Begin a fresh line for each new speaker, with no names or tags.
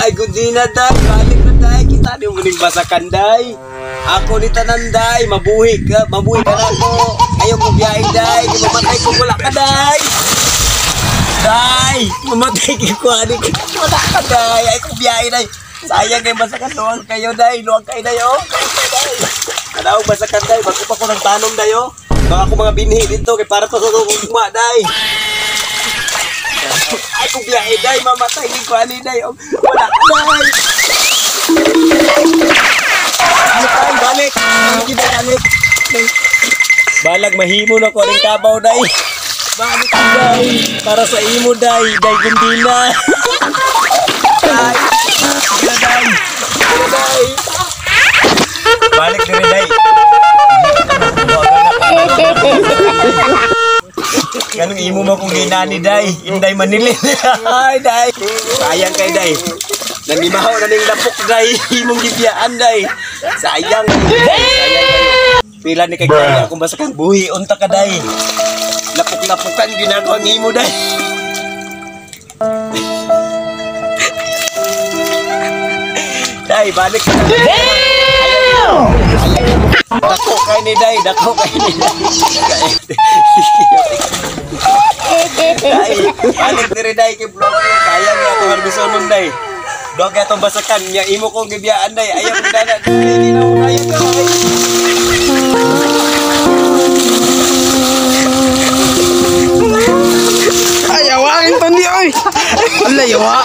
Day, kundi na day. Balik na day. Kita di mo muling basakan day. Ako ni tanan day. Mabuhi ka na ako. Ayaw ko biyahe day. Mamatay ko wala ka day. Day, mamatay ko adik. Wala ka day. Ayaw ko biyahe day. Sayang kayo basakan. Luwag kayo day. Luwag kayo day oh. Kadaog basakan day. Bago pa ko ng tanong day oh. Baka ako mga binhi dito. Kaya para pa ko kugma day. Ay kung biyahe day, mamatay ni ko ani day. Wala ka day. Balik. Balik. Balag mahimo na ko ning kabaw day. Balik day. Para sa imo day, day gundina. Day. Day. Day. Balik dire day. Kanong imo mo kung ginani day, inday manilin. Ay day. Sayang kay day. Nanimahaw na ning lapok day, imong gibiyaan day. Sayang. Pila ni kay kaya kung basta kang buhi unta ka day. Lapok-lapokan ginagawa ng imo day. Day, balik ka na. Dako kay ni day, dako kay ni day. Day, balik diri day kay vlog. Kaya ni ato harbisonon day. Dog ato basakan nya imo kong gibiyaan day. Ayaw ko dana day, di na mo kaya day.
Ay, awangin tandi oy. Wala yawa.